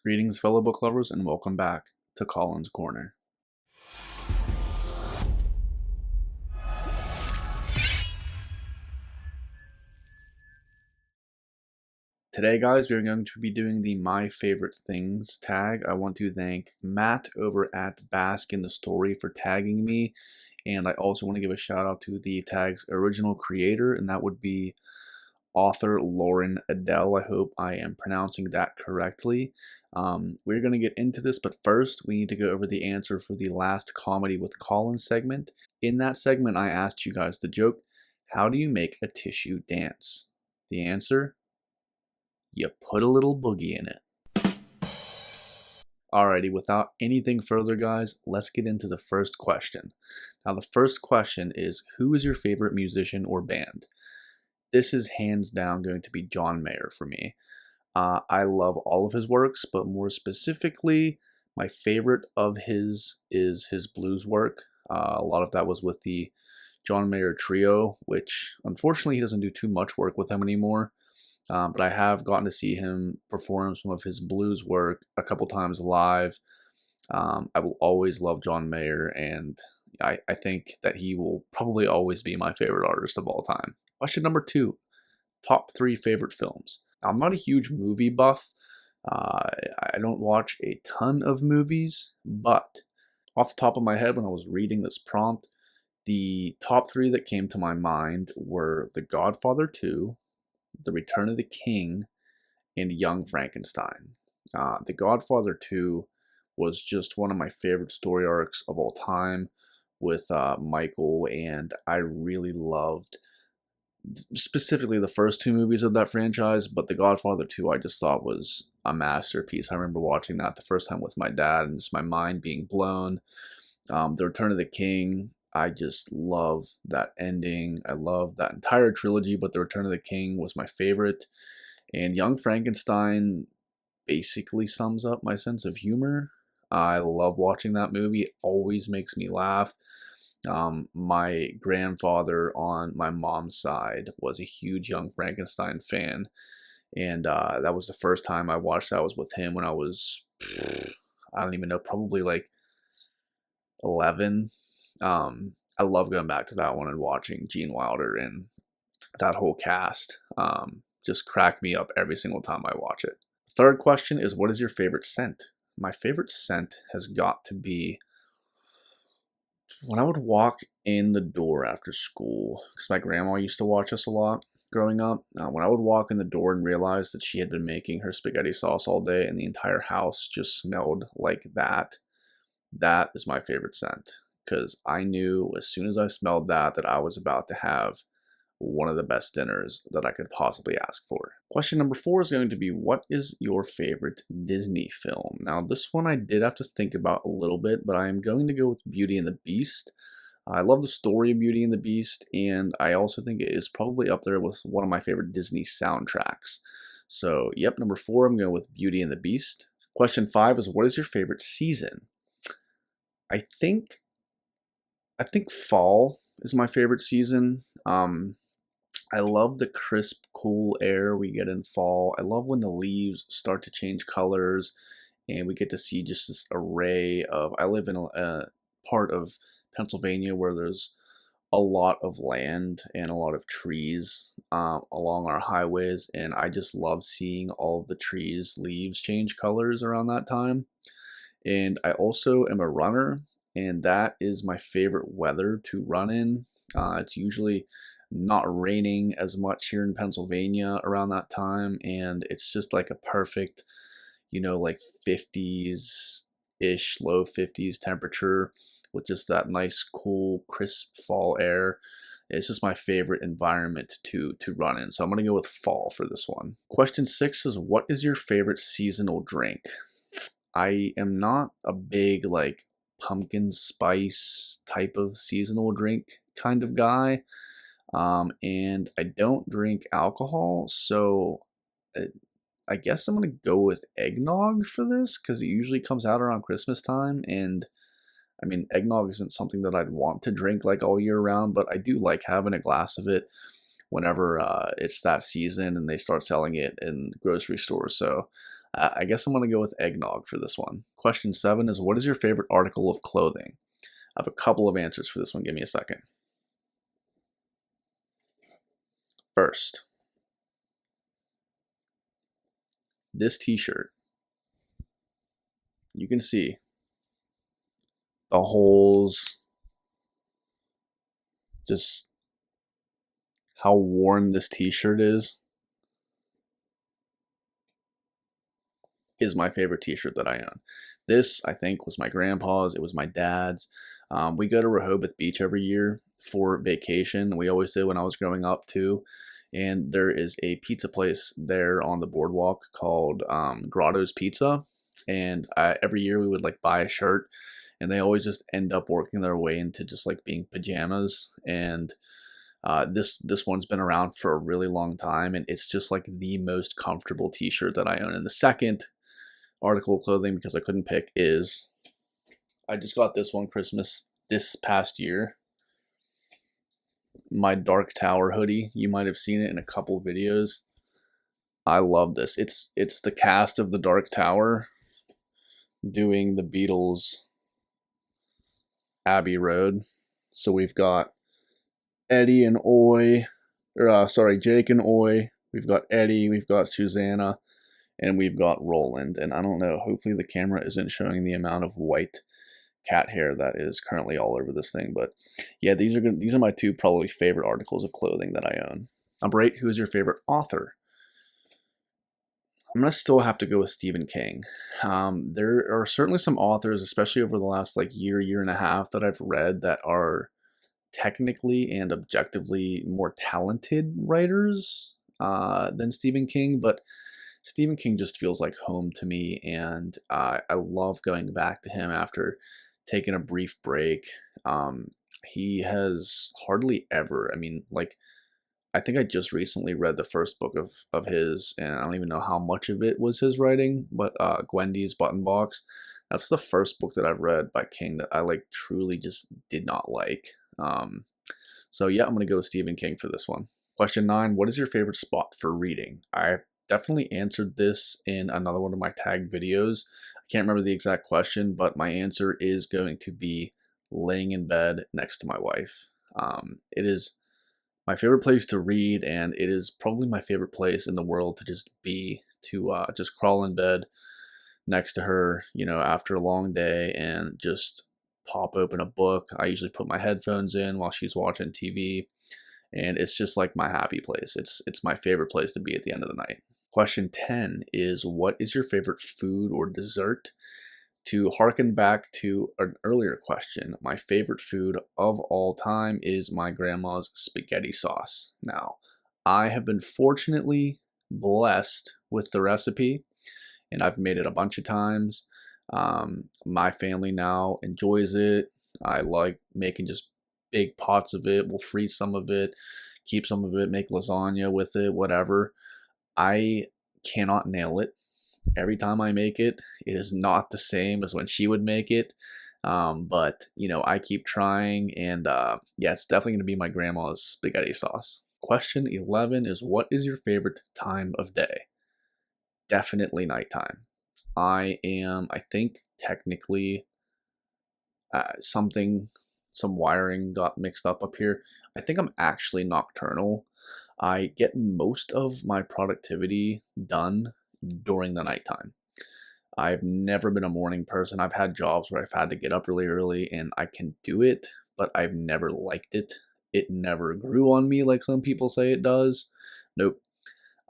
Greetings, fellow book lovers, and welcome back to Colin's Corner. Today, guys, we are going to be doing the My Favorite Things tag. I want to thank Matt over at Bask in the Story for tagging me, and I also want to give a shout out to the tag's original creator, and that would be author Lauren Adele. I hope I am pronouncing that correctly. We're going to get into this, but first we need to go over the answer for the last Comedy with Colin segment. In that segment, I asked you guys the joke, how do you make a tissue dance? The answer? You put a little boogie in it. Alrighty, without anything further, guys, let's get into the first question. Now, the first question is, who is your favorite musician or band? This is hands down going to be John Mayer for me. I love all of his works, but more specifically, my favorite of his is his blues work. A lot of that was with the John Mayer Trio, which unfortunately he doesn't do too much work with them anymore. But I have gotten to see him perform some of his blues work a couple times live. I will always love John Mayer, and I think that he will probably always be my favorite artist of all time. Question number 2, top 3 favorite films. Now, I'm not a huge movie buff. I don't watch a ton of movies, but off the top of my head when I was reading this prompt, the top 3 that came to my mind were The Godfather 2, The Return of the King, and Young Frankenstein. The Godfather 2 was just one of my favorite story arcs of all time with Michael, and I really loved specifically the first 2 movies of that franchise, but The Godfather 2 I just thought was a masterpiece. I remember watching that the first time with my dad and just my mind being blown. The Return of the King, I just love that ending. I love that entire trilogy, but The Return of the King was my favorite. And Young Frankenstein basically sums up my sense of humor. I love watching that movie. It always makes me laugh. My grandfather on my mom's side was a huge Young Frankenstein fan. And that was the first time I watched that was with him when I was, I don't even know, probably like 11. I love going back to that one and watching Gene Wilder and that whole cast. Just crack me up every single time I watch it. Third question is, what is your favorite scent? My favorite scent has got to be when I would walk in the door after school, because my grandma used to watch us a lot growing up. When I would walk in the door and realize that she had been making her spaghetti sauce all day and the entire house just smelled like that, that is my favorite scent. Because I knew as soon as I smelled that I was about to have one of the best dinners that I could possibly ask for. Question number 4 is going to be, what is your favorite Disney film? Now, this one I did have to think about a little bit, but I am going to go with Beauty and the Beast. I love the story of Beauty and the Beast, and I also think it is probably up there with one of my favorite Disney soundtracks. So, yep, number 4, I'm going with Beauty and the Beast. Question 5 is, what is your favorite season? I think fall is my favorite season. I love the crisp, cool air we get in fall. I love when the leaves start to change colors and we get to see just this array of, I live in a part of Pennsylvania where there's a lot of land and a lot of trees along our highways, and I just love seeing all of the trees' leaves change colors around that time. And I also am a runner, and that is my favorite weather to run in. It's usually not raining as much here in Pennsylvania around that time, and it's just like a perfect, like 50s-ish, low 50s temperature with just that nice, cool, crisp fall air. It's just my favorite environment to run in, so I'm going to go with fall for this one. Question 6 is, what is your favorite seasonal drink? I am not a big, like, pumpkin spice type of seasonal drink kind of guy. And I don't drink alcohol, so I guess I'm gonna go with eggnog for this because it usually comes out around Christmas time, and I mean, eggnog isn't something that I'd want to drink like all year round, but I do like having a glass of it whenever it's that season and they start selling it in grocery stores. So I guess I'm going to go with eggnog for this one. Question 7 is, what is your favorite article of clothing? I have a couple of answers for this one. Give me a second. First, this t-shirt. You can see the holes, just how worn this t-shirt is my favorite t-shirt that I own. This, I think, was my grandpa's. It was my dad's. We go to Rehoboth Beach every year for vacation. We always did when I was growing up too. And there is a pizza place there on the boardwalk called Grotto's Pizza. And every year we would like buy a shirt, and they always just end up working their way into just like being pajamas. And this one's been around for a really long time, and it's just like the most comfortable t-shirt that I own. And the second article of clothing, because I couldn't pick, is I just got this one Christmas this past year. My Dark Tower hoodie. You might have seen it in a couple videos. I love this. It's the cast of the Dark Tower doing the Beatles Abbey Road. So we've got Eddie and Oi, or Jake and Oi. We've got Eddie, we've got Susanna, and we've got Roland. And I don't know, hopefully the camera isn't showing the amount of white cat hair that is currently all over this thing. But yeah, these are my two probably favorite articles of clothing that I own. Number 8, who is your favorite author? I'm gonna still have to go with Stephen King. There are certainly some authors, especially over the last like year and a half, that I've read that are technically and objectively more talented writers than Stephen King, but Stephen King just feels like home to me, and I love going back to him after taking a brief break. He has hardly ever, I mean, like, I think I just recently read the first book of his, and I don't even know how much of it was his writing, but Gwendy's Button Box. That's the first book that I've read by King that I like truly just did not like. So yeah, I'm gonna go with Stephen King for this one. Question 9, what is your favorite spot for reading? I definitely answered this in another one of my tagged videos. I can't remember the exact question, but my answer is going to be laying in bed next to my wife. It is my favorite place to read, and it is probably my favorite place in the world to just be, to just crawl in bed next to her, after a long day, and just pop open a book. I usually put my headphones in while she's watching TV, and it's just like my happy place. It's my favorite place to be at the end of the night. Question 10 is, what is your favorite food or dessert? To harken back to an earlier question, my favorite food of all time is my grandma's spaghetti sauce. Now, I have been fortunately blessed with the recipe, and I've made it a bunch of times. My family now enjoys it. I like making just big pots of it. We'll freeze some of it, keep some of it, make lasagna with it, whatever. I cannot nail it. Every time I make it, it is not the same as when she would make it. But, I keep trying, and yeah, it's definitely going to be my grandma's spaghetti sauce. Question 11 is, what is your favorite time of day? Definitely nighttime. I think technically some wiring got mixed up here. I think I'm actually nocturnal. I get most of my productivity done during the nighttime. I've never been a morning person. I've had jobs where I've had to get up really early, and I can do it, but I've never liked it. It never grew on me like some people say it does. Nope.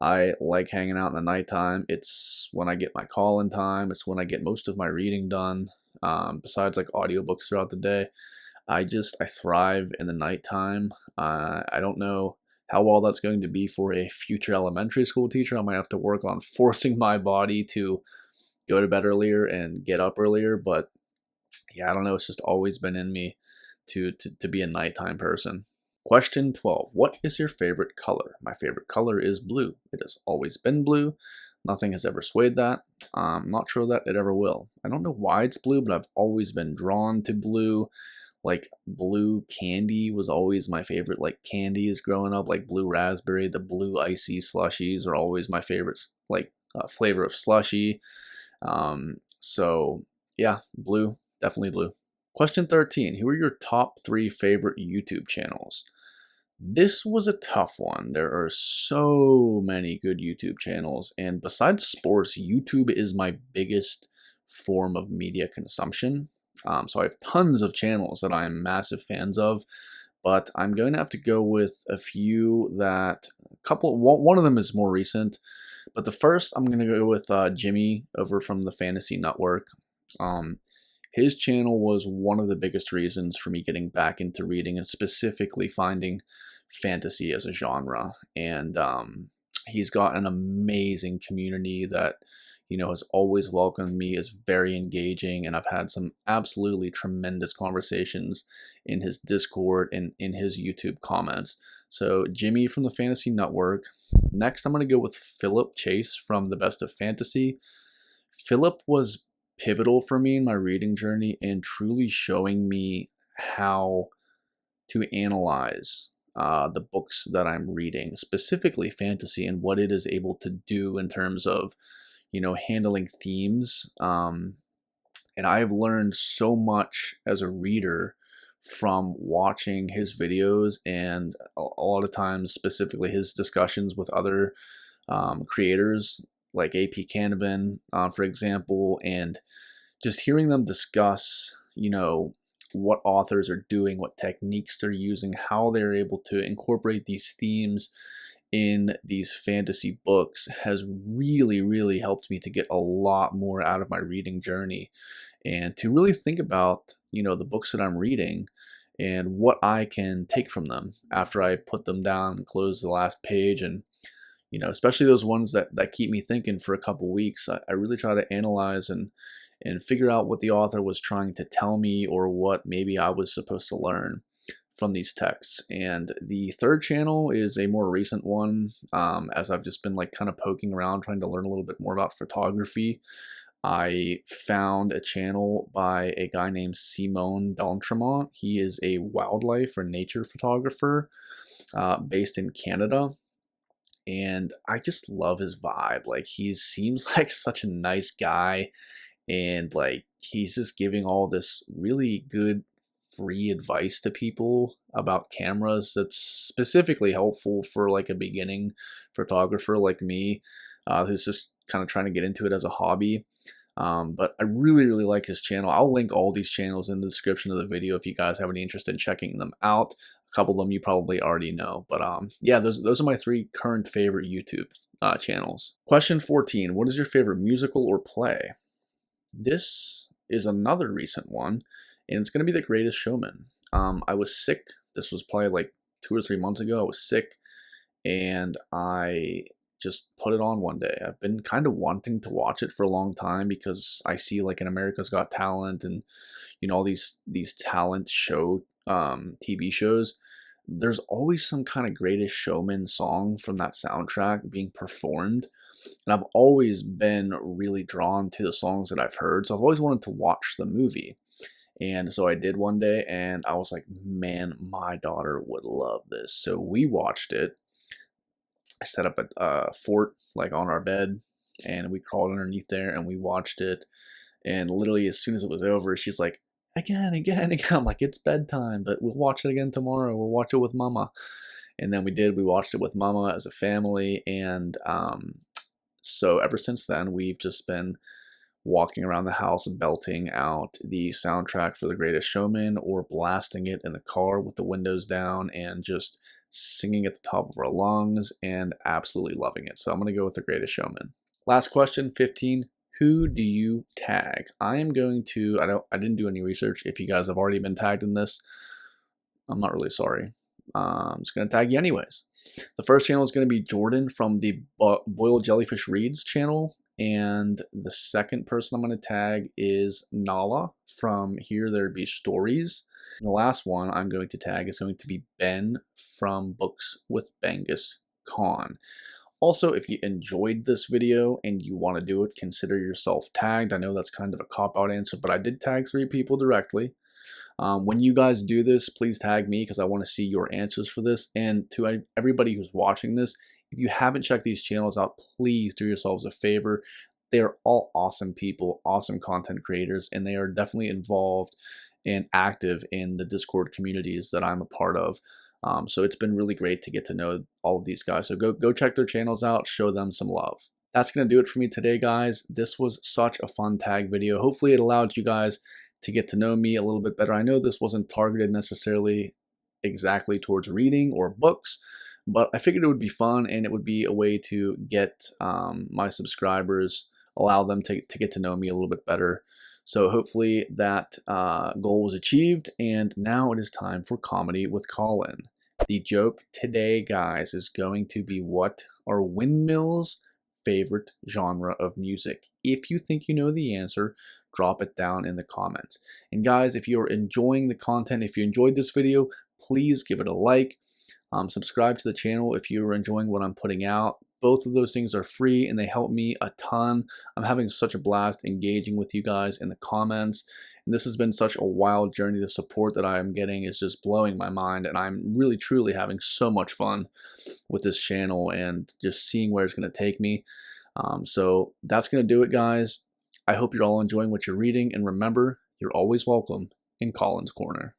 I like hanging out in the nighttime. It's when I get my call-in time. It's when I get most of my reading done. Besides like audiobooks throughout the day, I thrive in the nighttime. I don't know how well that's going to be for a future elementary school teacher. I might have to work on forcing my body to go to bed earlier and get up earlier, but yeah, I don't know. It's just always been in me to be a nighttime person. Question 12. What is your favorite color? My favorite color is blue. It has always been blue. Nothing has ever swayed that. I'm not sure that it ever will. I don't know why it's blue, but I've always been drawn to blue. Like, blue candy was always my favorite, like, candies growing up, like blue raspberry. The blue icy slushies are always my favorites, like, flavor of slushy. So yeah, blue, definitely blue. Question 13, who are your top 3 favorite YouTube channels? This was a tough one. There are so many good YouTube channels, and besides sports, YouTube is my biggest form of media consumption. So I have tons of channels that I'm massive fans of, but I'm going to have to go with a few that, one of them is more recent, but the first I'm going to go with Jimmy over from the Fantasy Network. His channel was one of the biggest reasons for me getting back into reading and specifically finding fantasy as a genre. And he's got an amazing community that, you know, has always welcomed me, is very engaging, and I've had some absolutely tremendous conversations in his Discord and in his YouTube comments. So Jimmy from the Fantasy Network. Next, I'm going to go with Philip Chase from The Best of Fantasy. Philip was pivotal for me in my reading journey and truly showing me how to analyze the books that I'm reading, specifically fantasy, and what it is able to do in terms of, you know, handling themes. And I've learned so much as a reader from watching his videos and a lot of times specifically his discussions with other creators like AP Canavan, for example, and just hearing them discuss, you know, what authors are doing, what techniques they're using, how they're able to incorporate these themes in these fantasy books has really, really helped me to get a lot more out of my reading journey and to really think about, you know, the books that I'm reading and what I can take from them after I put them down and close the last page. And, you know, especially those ones that keep me thinking for a couple weeks, I really try to analyze and figure out what the author was trying to tell me or what maybe I was supposed to learn from these texts. And the third channel is a more recent one, as I've just been like kind of poking around trying to learn a little bit more about photography. I found a channel by a guy named Simon D'Entremont. He is a wildlife or nature photographer based in Canada. And I just love his vibe. Like, he seems like such a nice guy. And like, he's just giving all this really good free advice to people about cameras that's specifically helpful for like a beginning photographer like me, who's just kind of trying to get into it as a hobby. But I really, really like his channel. I'll link all these channels in the description of the video if you guys have any interest in checking them out. A couple of them you probably already know. But yeah, those are my 3 current favorite YouTube channels. Question 14, what is your favorite musical or play? This is another recent one, and it's going to be The Greatest Showman. I was sick. This was probably like 2 or 3 months ago. I was sick, and I just put it on one day. I've been kind of wanting to watch it for a long time because I see like in America's Got Talent and, you know, all these talent show TV shows. There's always some kind of Greatest Showman song from that soundtrack being performed. And I've always been really drawn to the songs that I've heard. So I've always wanted to watch the movie. And so I did one day and I was like, man, my daughter would love this. So we watched it. I set up a fort like on our bed and we crawled underneath there and we watched it. And literally as soon as it was over, she's like, again. I'm like, it's bedtime, but we'll watch it again tomorrow. We'll watch it with mama. And then we watched it with mama as a family. And so ever since then, we've just been walking around the house belting out the soundtrack for The Greatest Showman or blasting it in the car with the windows down and just singing at the top of our lungs and absolutely loving it. So I'm going to go with The Greatest Showman. Last question, 15. Who do you tag? I am going to, I didn't do any research. If you guys have already been tagged in this, I'm not really sorry. I'm just going to tag you anyways. The first channel is going to be Jordan from the Boiled Jellyfish Reads channel. And the second person I'm going to tag is Nala from Here There Be Stories. And the last one I'm going to tag is going to be Ben from Books with Bengus Khan. Also, if you enjoyed this video and you want to do it, consider yourself tagged. I know that's kind of a cop-out answer, but I did tag 3 people directly. When you guys do this, please tag me because I want to see your answers for this. And to everybody who's watching this, If you haven't checked these channels out, please do yourselves a favor. They're all awesome people, awesome content creators, and they are definitely involved and active in the Discord communities that I'm a part of. So it's been really great to get to know all of these guys. So go check their channels out, show them some love. That's going to do it for me today, guys. This was such a fun tag video. Hopefully it allowed you guys to get to know me a little bit better. I know this wasn't targeted necessarily exactly towards reading or books, but I figured it would be fun and it would be a way to get my subscribers, allow them to get to know me a little bit better. So hopefully that goal was achieved, and now it is time for Comedy with Colin. The joke today, guys, is going to be, what are windmills' favorite genre of music? If you think you know the answer, drop it down in the comments. And guys, if you're enjoying the content, if you enjoyed this video, please give it a like. Subscribe to the channel if you're enjoying what I'm putting out. Both of those things are free and they help me a ton. I'm having such a blast engaging with you guys in the comments. And this has been such a wild journey. The support that I am getting is just blowing my mind, and I'm really truly having so much fun with this channel and just seeing where it's going to take me. So that's going to do it, guys. I hope you're all enjoying what you're reading, and remember, you're always welcome in Colin's Corner.